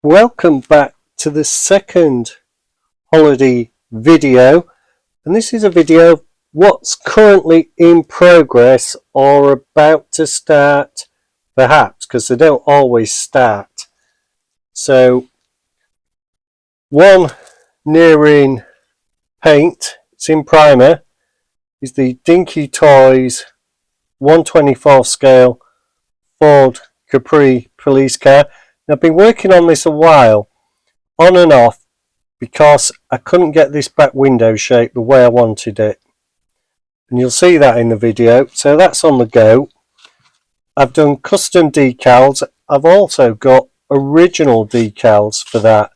Welcome back to the second holiday video, and this is a video of what's currently in progress or about to start, perhaps, because they don't always start. So one nearing paint, it's in primer, is the Dinky Toys 1/24 scale Ford Capri police car. I've been working on this a while, on and off, because I couldn't get this back window shape the way I wanted it. And you'll see that in the video. So that's on the go. I've done custom decals. I've also got original decals for that.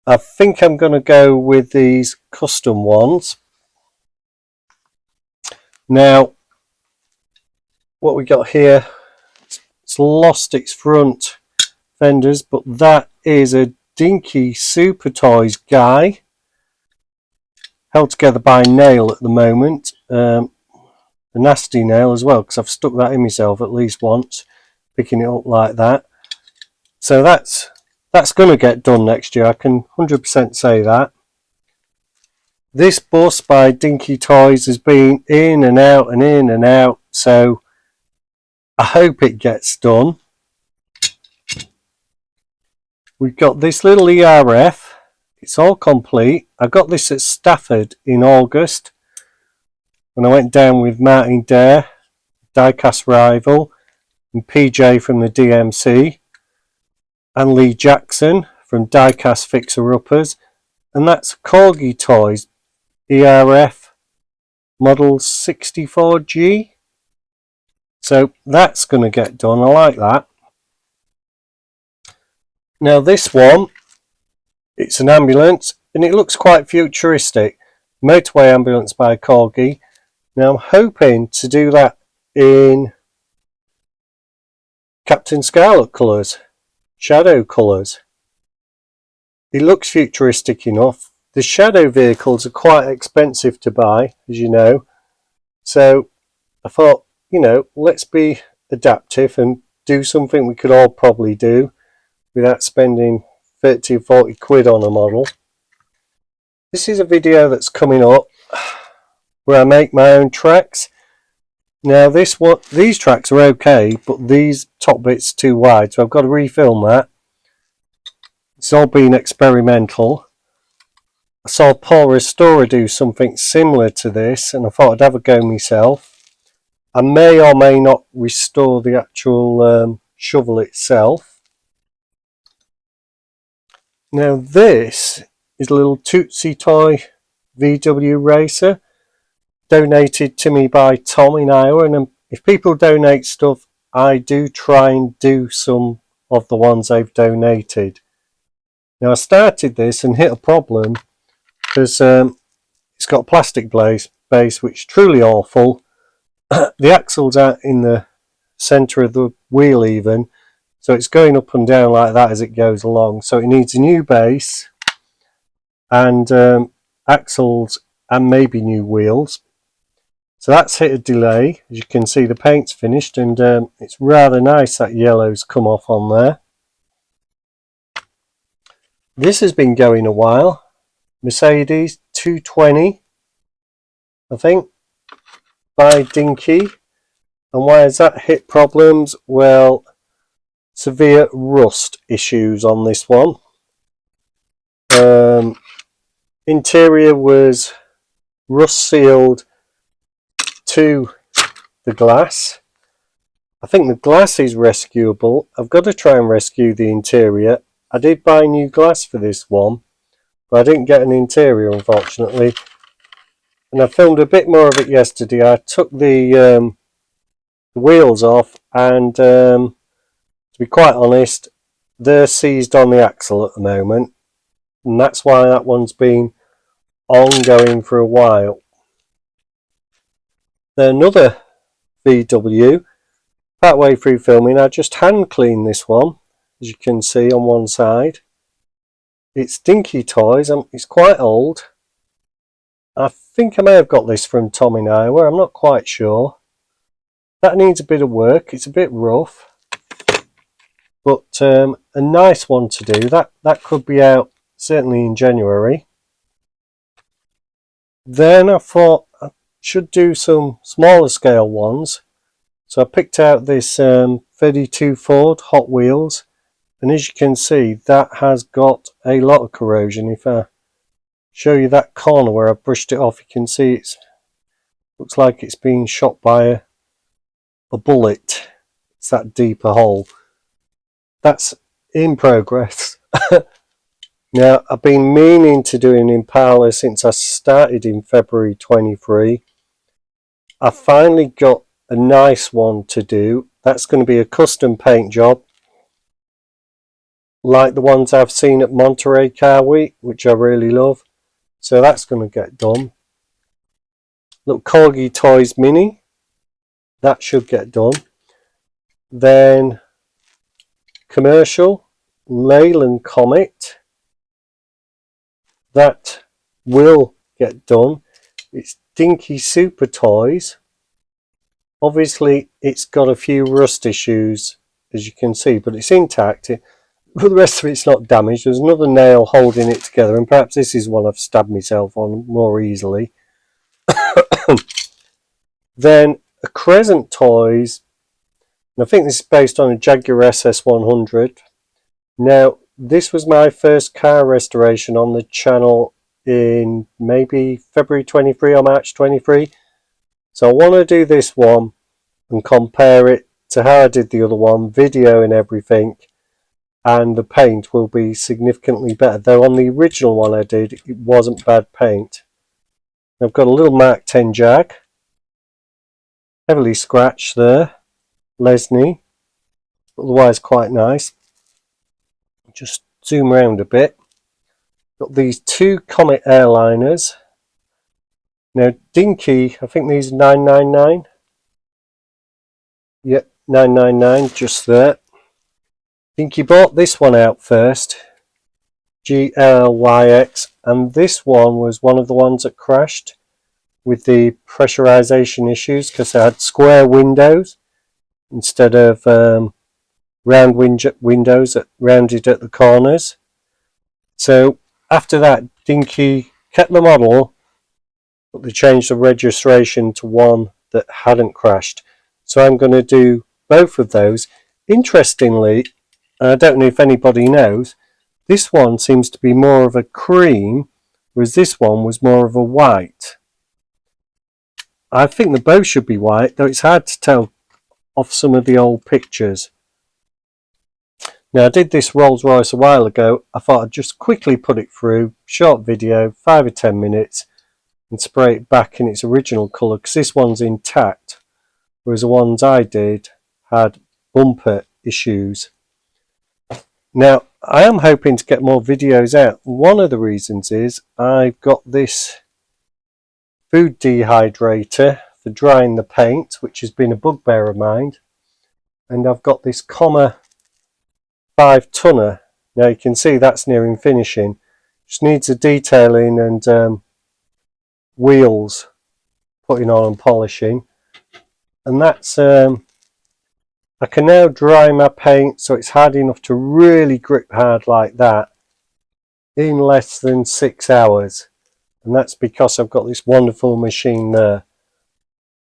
I think I'm going to go with these custom ones. Now, what we got here, it's lost its front fenders, but that is a Dinky Super Toys guy, held together by a nail at the moment, a nasty nail as well, because I've stuck that in myself at least once, picking it up like that. So that's going to get done next year, I can 100% say that. This bus by Dinky Toys has been in and out and in and out, so I hope it gets done. We've got this little ERF, it's all complete. I got this at Stafford in August when I went down with Martin Dare, Diecast rival, and PJ from the DMC, and Lee Jackson from Diecast Fixer Uppers, and that's Corgi Toys ERF model 64G. So that's going to get done, I like that. Now this one, it's an ambulance and it looks quite futuristic. Motorway ambulance by Corgi. Now I'm hoping to do that in Captain Scarlet colours, shadow colours. It looks futuristic enough. The shadow vehicles are quite expensive to buy, as you know. So I thought, you know, let's be adaptive and do something we could all probably do without spending 30 or 40 quid on a model. This is a video that's coming up where I make my own tracks. Now these tracks are okay, but these top bits are too wide, so I've got to refilm that. It's all been experimental. I saw Paul Restorer do something similar to this and I thought I'd have a go myself. I may or may not restore the actual shovel itself. Now this is a little Tootsie Toy VW Racer, donated to me by Tom in Iowa, and if people donate stuff, I do try and do some of the ones they've donated. Now I started this and hit a problem because it's got a plastic base which is truly awful. The axles are in the centre of the wheel even, so it's going up and down like that as it goes along. So it needs a new base and axles and maybe new wheels. So that's hit a delay. As you can see, the paint's finished and it's rather nice that yellow's come off on there. This has been going a while. Mercedes 220, I think, by Dinky. And why has that hit problems? Well, severe rust issues on this one. Interior was rust sealed to the glass. I think the glass is rescuable. I've got to try and rescue the interior. I did buy new glass for this one, but I didn't get an interior unfortunately. And I filmed a bit more of it yesterday. I took the wheels off and to be quite honest, they're seized on the axle at the moment, and that's why that one's been ongoing for a while. Then another VW, partway through filming, I just hand cleaned this one, as you can see on one side. It's Dinky Toys, it's quite old. I think I may have got this from Tom in Iowa, I'm not quite sure. That needs a bit of work, it's a bit rough. but a nice one to do. That could be out certainly in January. Then I thought I should do some smaller scale ones, so I picked out this 32 Ford Hot Wheels, and as you can see, that has got a lot of corrosion. If I show you that corner where I brushed it off, you can see it looks like it's been shot by a bullet. It's that deep a hole. That's in progress. Now, I've been meaning to do an Impala since I started in February 23. I finally got a nice one to do. That's going to be a custom paint job, like the ones I've seen at Monterey Car Week, which I really love. So that's going to get done. Little Corgi Toys Mini, that should get done. Then commercial Leyland Comet, that will get done. It's Dinky Super Toys. Obviously it's got a few rust issues, as you can see, but it's intact. But the rest of it's not damaged. There's another nail holding it together, and perhaps this is one I've stabbed myself on more easily. Then a Crescent Toys, and I think this is based on a Jaguar SS100. Now, this was my first car restoration on the channel in maybe February 23 or March 23. So I want to do this one and compare it to how I did the other one, video and everything, and the paint will be significantly better. Though on the original one I did, it wasn't bad paint. I've got a little Mark 10 Jag, heavily scratched there, Lesney, otherwise quite nice. Just zoom around a bit. Got these two Comet airliners. Now Dinky, I think these are 999. Yep, 999 just there. Dinky bought this one out first, GLYX, and this one was one of the ones that crashed with the pressurization issues because it had square windows instead of round windows that rounded at the corners. So after that, Dinky kept the model, but they changed the registration to one that hadn't crashed. So I'm going to do both of those. Interestingly, I don't know if anybody knows, this one seems to be more of a cream, whereas this one was more of a white. I think the both should be white, though it's hard to tell off some of the old pictures. Now, I did this Rolls Royce a while ago. I thought I'd just quickly put it through, short video, 5 or 10 minutes, and spray it back in its original colour, because this one's intact, whereas the ones I did had bumper issues. Now, I am hoping to get more videos out. One of the reasons is I've got this food dehydrator for drying the paint, which has been a bugbear of mine, and I've got this Comma 5-tonner. Now you can see that's nearing finishing. Just needs a detailing and wheels putting on and polishing, and that's I can now dry my paint so it's hard enough to really grip hard like that in less than 6 hours, and that's because I've got this wonderful machine there.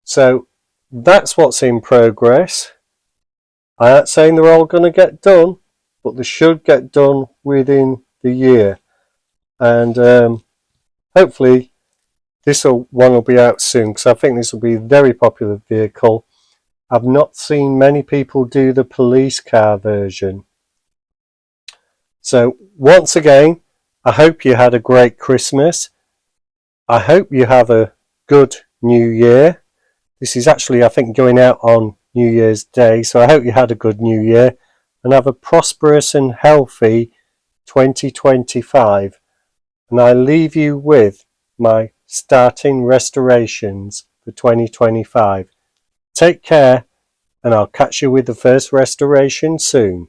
So that's what's in progress. I'm not saying they're all going to get done, but they should get done within the year, and hopefully this one will be out soon, because I think this will be a very popular vehicle. I've not seen many people do the police car version. So once again, I hope you had a great Christmas. I hope you have a good New Year. This is actually, I think, going out on New Year's Day, so I hope you had a good New Year and have a prosperous and healthy 2025. And I leave you with my starting restorations for 2025. Take care, and I'll catch you with the first restoration soon.